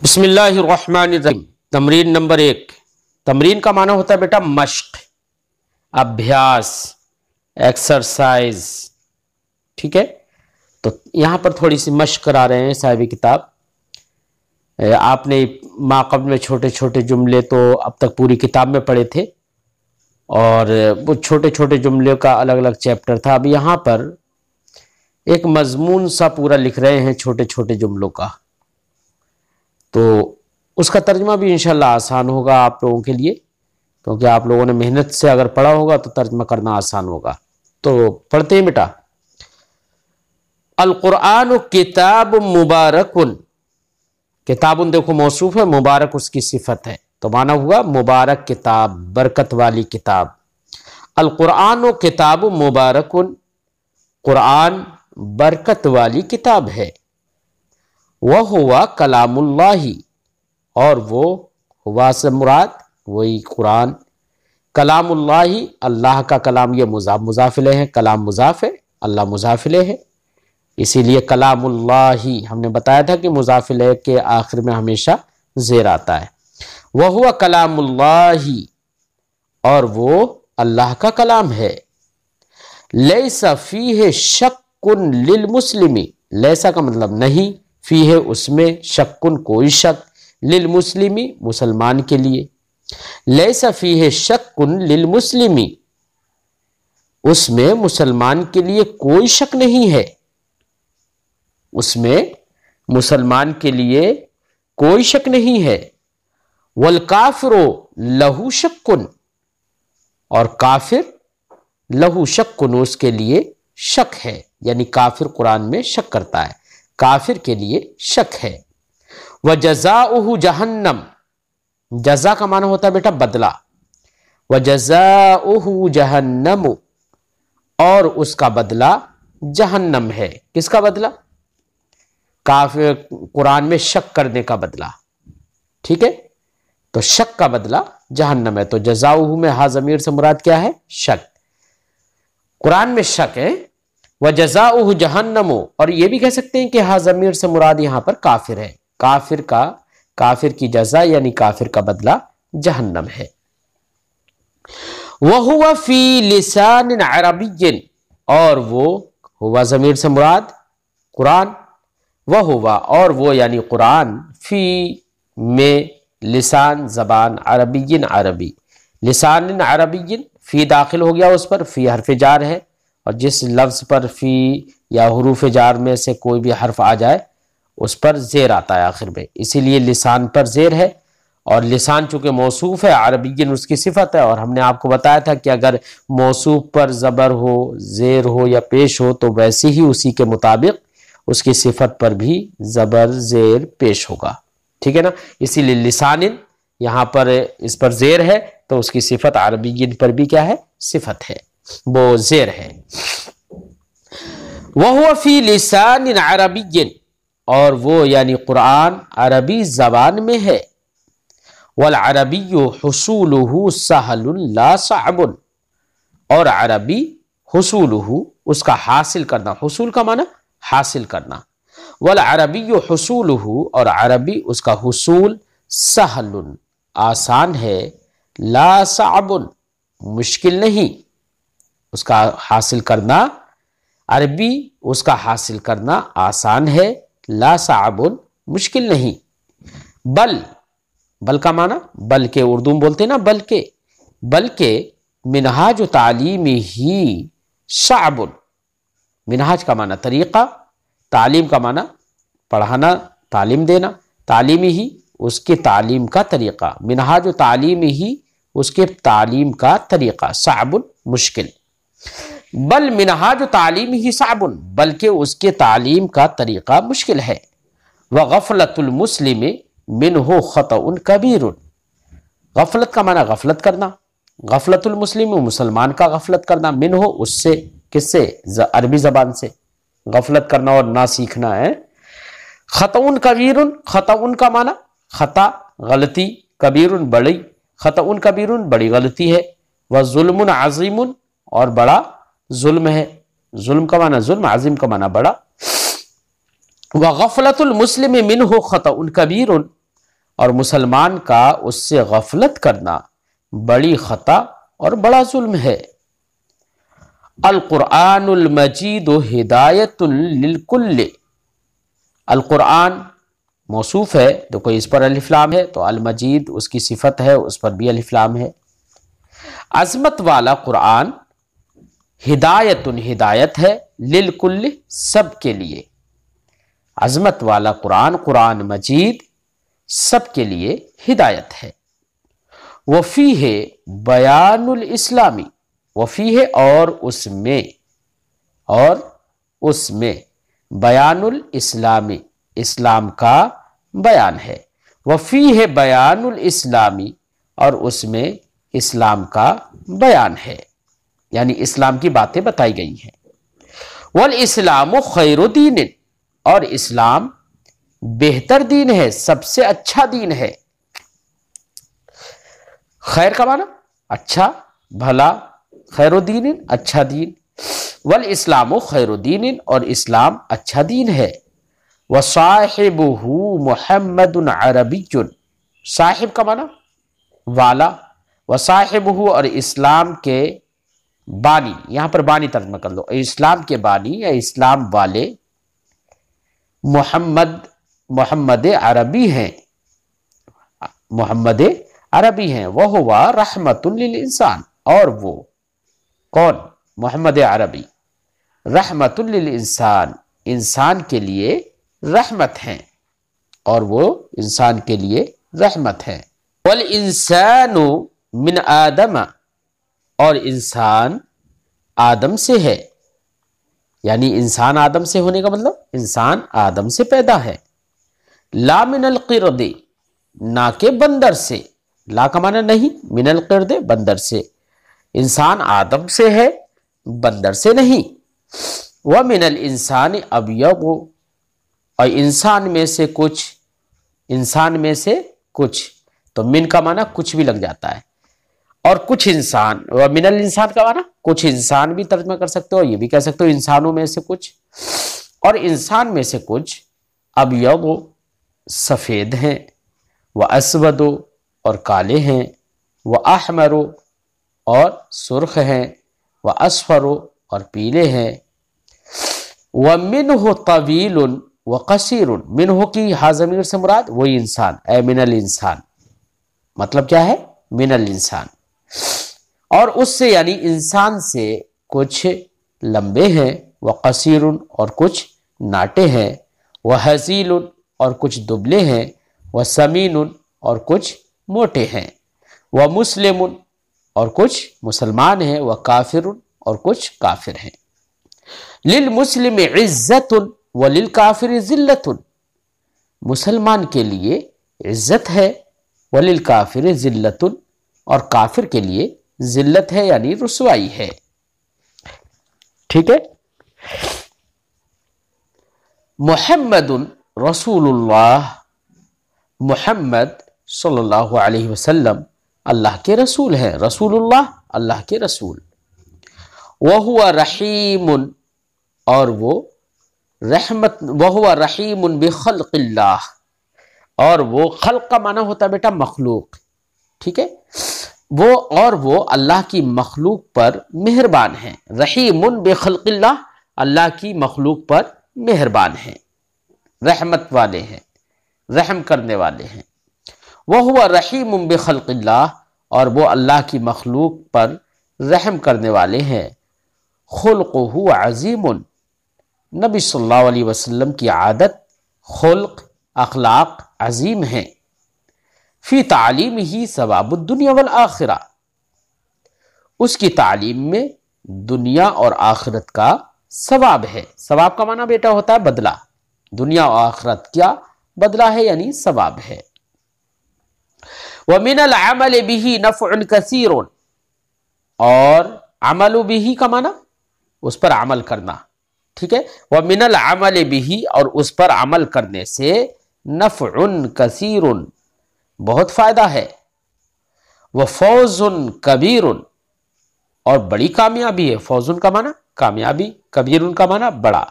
بسم اللہ الرحمن الرحیم۔ تمرین نمبر 1۔ تمرین کا معنی ہوتا ہے بیٹا مشق، ابھیاس، ایکسرسائز، ٹھیک ہے؟ تو یہاں پر تھوڑی سی مشق کرا رہے ہیں صاحب کتاب۔ آپ نے ماقبل میں چھوٹے چھوٹے جملے تو اب تک پوری کتاب میں پڑھے تھے، اور وہ چھوٹے چھوٹے جملے کا الگ الگ چیپٹر تھا۔ اب یہاں پر ایک مضمون سا پورا لکھ رہے ہیں چھوٹے چھوٹے جملوں کا، تو اس کا ترجمہ بھی انشاءاللہ آسان ہوگا آپ لوگوں کے لیے، کیونکہ آپ لوگوں نے محنت سے اگر پڑھا ہوگا تو ترجمہ کرنا آسان ہوگا۔ تو پڑھتے ہیں بیٹا۔ القرآن کتاب مبارک، کتاب دیکھو موصوف ہے، مبارک اس کی صفت ہے، تو معنی ہوا مبارک کتاب، برکت والی کتاب۔ القرآن کتاب مبارک، قرآن برکت والی کتاب ہے۔ وَهُوَ کلام اللہ، اور وہ ہوا سے مراد وہی قرآن، کلام اللہ، اللہ کا کلام، یہ مضاف الیہ ہے، کلام مضاف ہے، اللہ مضاف الیہ ہے، اسی لیے کلام اللہ۔ ہم نے بتایا تھا کہ مضاف الیہ کے آخر میں ہمیشہ زیر آتا ہے۔ وَهُوَ کلام اللہ، اور وہ اللہ کا کلام ہے۔ لیس فیہ شک للمسلم، لیسا کا مطلب نہیں، فی ہے اس میں، شکن کوئی شک، للمسلمی مسلمان کے لیے۔ لیس فیہ شک للمسلمی، اس میں مسلمان کے لیے کوئی شک نہیں ہے، اس میں مسلمان کے لیے کوئی شک نہیں ہے۔ والکافر لہو شکن، اور کافر لہو شکن اس کے لیے شک ہے، یعنی کافر قرآن میں شک کرتا ہے، کافر کے لیے شک ہے۔ وَجَزَاؤُهُ جہنم، جزا کا معنی ہوتا ہے بیٹا بدلہ۔ وَجَزَاؤُهُ جہنم، اور اس کا بدلہ جہنم ہے۔ کس کا بدلہ؟ کافر قرآن میں شک کرنے کا بدلہ، ٹھیک ہے؟ تو شک کا بدلہ جہنم ہے، تو جزاؤہ میں ہا ضمیر سے مراد کیا ہے؟ شک، قرآن میں شک ہے۔ وَجَزَاؤُهُ جہنم، اور یہ بھی کہہ سکتے ہیں کہ ہا ضمیر سے مراد یہاں پر کافر ہے، کافر کی جزا یعنی کافر کا بدلہ جہنم ہے۔ وَهُوَ فِي لِسَانٍ عَرَبِيٍّ، اور وہ ہوا ضمیر سے مراد قرآن، وَهُوَ اور وہ یعنی قرآن، فی میں لسان زبان، عربی عربی، لسان عربی، فی داخل ہو گیا اس پر، فی حرف جار ہے، اور جس لفظ پر فی یا حروف جار میں سے کوئی بھی حرف آ جائے اس پر زیر آتا ہے آخر میں، اسی لیے لسان پر زیر ہے، اور لسان چونکہ موصوف ہے، عربی اس کی صفت ہے، اور ہم نے آپ کو بتایا تھا کہ اگر موصوف پر زبر ہو، زیر ہو یا پیش ہو تو ویسے ہی اسی کے مطابق اس کی صفت پر بھی زبر زیر پیش ہوگا، ٹھیک ہے نا؟ اسی لیے لسان یہاں پر اس پر زیر ہے تو اس کی صفت عربی پر بھی کیا ہے؟ صفت ہے، وہ زیر ہے۔ وَهُوَ فِي لِسَانٍ عَرَبِيٍّ، اور وہ یعنی قرآن عربی زبان میں ہے۔ وَالْعَرَبِيُّ حُصُولُهُ سَهْلٌ لَا صَعْبٌ، اور عربی حصولہ اس کا حاصل کرنا، حصول کا معنی حاصل کرنا۔ وَالْعَرَبِيُّ حُصُولُهُ، اور عربی اس کا حصول، سَهْلٌ آسان ہے، لا صعب مشکل نہیں، اس کا حاصل کرنا، عربی اس کا حاصل کرنا آسان ہے، لا صعب مشکل نہیں۔ بل کا معنی بلکہ، اردو میں بولتے ہیں نا بلکہ منہاج تعلیم ہی صعب، منہاج کا معنی طریقہ، تعلیم کا معنی پڑھانا، تعلیم دینا، تعلیمی ہی اس کے تعلیم کا طریقہ، منہاج تعلیم ہی اس کے تعلیم کا طریقہ، صعب مشکل۔ بل منہاج تعلیم ہی صعب، بلکہ اس کے تعلیم کا طریقہ مشکل ہے۔ وغفلۃ المسلم منہ خطأ کبیر، غفلت کا معنی غفلت کرنا، غفلت المسلم مسلمان کا غفلت کرنا، منہ اس سے، کس سے؟ عربی زبان سے، غفلت کرنا اور نہ سیکھنا ہے۔ خطأ کبیر، خطأ کا معنی خطا غلطی، کبیر بڑی، خطأ کبیر بڑی غلطی ہے، وظلم عظیم اور بڑا ظلم ہے، ظلم کا معنی ظلم، عظیم کا معنی بڑا۔ وغفلۃ المسلم منہ خطأ کبیر، اور مسلمان کا اس سے غفلت کرنا بڑی خطا اور بڑا ظلم ہے۔ القرآن المجید ہدایت للکل، القرآن موصوف ہے، دیکھو اس پر الف لام ہے، تو المجید اس کی صفت ہے، اس پر بھی الف لام ہے۔ عظمت والا قرآن ہدایت، ہدایت ہے، للکل سب کے لیے، عظمت والا قرآن، قرآن مجید سب کے لیے ہدایت ہے۔ وفیہ بیان الاسلامی، وفیہ اور اس میں بیان الاسلامی، اسلام کا بیان ہے۔ وفیہ بیان الاسلامی، اور اس میں اسلام کا بیان ہے، یعنی اسلام کی باتیں بتائی گئی ہیں۔ والاسلام خیر دین، اور اسلام بہتر دین ہے، سب سے اچھا دین ہے۔ خیر کا معنی اچھا، بھلا، خیر دین اچھا دین، والاسلام خیر دین، اور اسلام اچھا دین ہے۔ وصاحبہ محمد عربی، صاحب کا معنی والا، وصاحبہ اور اسلام کے بانی، یہاں پر بانی ترجمہ کر لو، اسلام کے بانی یا اسلام والے محمد عربی ہیں، محمد عربی ہیں۔ وہ رحمت للانسان، اور وہ کون؟ محمد عربی رحمت للانسان، انسان کے لیے رحمت ہیں، اور وہ انسان کے لیے رحمت ہیں۔ والانسان من آدم، اور انسان آدم سے ہے، یعنی انسان آدم سے ہونے کا مطلب انسان آدم سے پیدا ہے۔ لا من القرد، نہ کہ بندر سے، لا کا معنی نہیں، من القرد بندر سے، انسان آدم سے ہے، بندر سے نہیں۔ ومن الانسان ابیض، اور انسان میں سے کچھ، تو من کا معنی کچھ بھی لگ جاتا ہے، اور کچھ انسان، ومن الانسان کا معنی کچھ انسان بھی ترجمہ کر سکتے ہو، یہ بھی کہہ سکتے ہو انسانوں میں سے کچھ، اور انسان میں سے کچھ ابیض سفید ہیں، واسود اور کالے ہیں، واحمر اور سرخ ہیں، واصفر اور پیلے ہیں۔ ومنہ طویل وقصیر، منہ کی ہا ضمیر سے مراد وہی انسان، اے من الانسان، مطلب کیا ہے؟ من الانسان، اور اس سے یعنی انسان سے کچھ لمبے ہیں، وقصیر اور کچھ ناٹے ہیں، وحزیل اور کچھ دبلے ہیں، وسمین اور کچھ موٹے ہیں، ومسلم اور کچھ مسلمان ہیں، وکافر اور کچھ کافر ہیں۔ للمسلم عزت وللکافر ذلت، مسلمان کے لیے عزت ہے، وللکافر ذلت اور کافر کے لیے ذلت ہے، یعنی رسوائی ہے۔ ٹھیک ہے۔ محمد رسول اللہ، محمد صلی اللہ علیہ وسلم اللہ کے رسول ہیں، رسول اللہ اللہ کے رسول۔ وَهُوَ رَحِيمٌ، اور وہ رحمت، وَهُوَ رَحِيمٌ بِخَلْقِ اللَّهِ، اور وہ خلق کا معنی ہوتا ہے بیٹا مخلوق، ٹھیک ہے، وہ اللہ کی مخلوق پر مہربان ہیں۔ رحیم بخلق اللہ، اللہ کی مخلوق پر مہربان ہیں، رحمت والے ہیں، رحم کرنے والے ہیں۔ وَهُوَ رَحِيمٌ بِخَلْقِ اللَّهِ، اور وہ اللہ کی مخلوق پر رحم کرنے والے ہیں۔ خلقہ عظیم، نبی صلی اللہ علیہ وسلم کی عادت، خلق، اخلاق عظیم ہیں۔ فی تعلیم ہی ثواب الدنیا والآخرہ، اس کی تعلیم میں دنیا اور آخرت کا ثواب ہے۔ ثواب کا معنی بیٹا ہوتا ہے بدلہ، دنیا اور آخرت کیا بدلہ ہے، یعنی ثواب ہے۔ وَمِنَ الْعَمَلِ بِهِ نَفْعٌ كَثِيرٌ، اور عمل بِهِ کا معنی اس پر عمل کرنا، ٹھیک ہے۔ وَمِنَ الْعَمَلِ بِهِ، اور اس پر عمل کرنے سے نَفْعٌ كَثِيرٌ بہت فائدہ ہے۔ وَفَوْزٌ كَبِيرٌ، اور بڑی کامیابی ہے۔ فوزن کا معنی کامیابی، کبیر کا معنی بڑا۔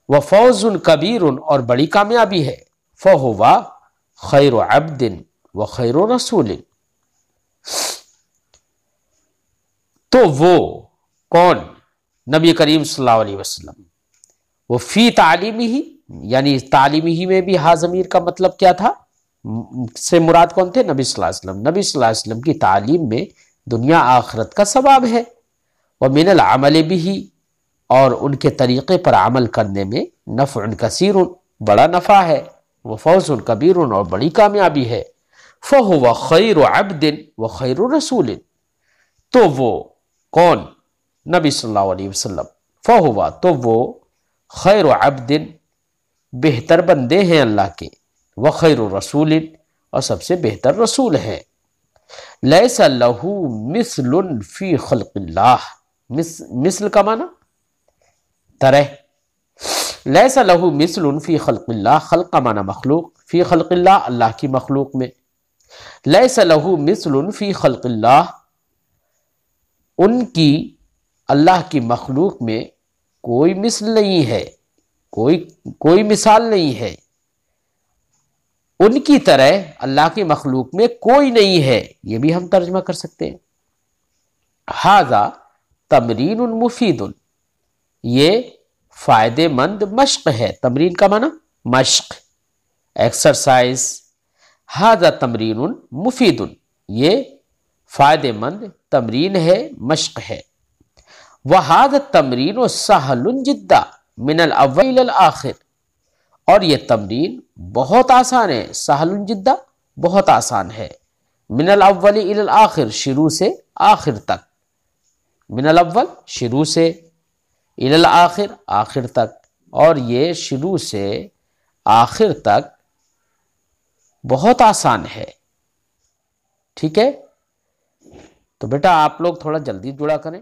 وَفَوْزٌ كَبِيرٌ، اور بڑی کامیابی ہے۔ فَهُوَ خیر عبد و خیر رسول، تو وہ کون؟ نبی کریم صلی اللہ علیہ وسلم، وہ فی تعلیمی ہی، یعنی تعلیمی ہی میں بھی ہا ضمیر کا مطلب کیا تھا؟ سے مراد کون تھے؟ نبی صلی اللہ علیہ وسلم۔ نبی صلی اللہ علیہ وسلم کی تعلیم میں دنیا آخرت کا ثواب ہے، ومن العمل بھی، اور ان کے طریقے پر عمل کرنے میں نفع کثیر، بڑا نفع ہے، وہ فوز کبیر، اور بڑی کامیابی ہے۔ فہو خیر عبد و خیر رسول، تو وہ کون؟ نبی صلی اللہ علیہ وسلم، فہو، تو وہ خیر عبد، بہتر بندے ہیں اللہ کے، وہ خیر رسول، اور سب سے بہتر رسول ہے۔ لیس لہ مثل فی خلق اللہ، مثل کا معنی طرح، لیس لہ مثل فی خلق اللہ، خلق کا معنی مخلوق، فی خلق اللہ اللہ کی مخلوق میں، لیس لہ مثل فی خلق اللہ، ان کی اللہ کی مخلوق میں کوئی مثل نہیں ہے، کوئی مثال نہیں ہے، ان کی طرح اللہ کی مخلوق میں کوئی نہیں ہے، یہ بھی ہم ترجمہ کر سکتے ہیں۔ ھذا تمرین مفید، یہ فائدے مند مشق ہے، تمرین کا معنی مشق، ایکسرسائز، ھذا تمرین مفید، یہ فائدے مند تمرین ہے، مشق ہے۔ وَھذا التمرین سہل جدا من الاول الی الآخر، اور یہ تمرین بہت آسان ہے، سہل جدا بہت آسان ہے، من الاول الی الآخر شروع سے آخر تک، من الاول شروع سے، الی الآخر آخر تک، اور یہ شروع سے آخر تک بہت آسان ہے، ٹھیک ہے؟ تو بیٹا آپ لوگ تھوڑا جلدی جڑا کریں۔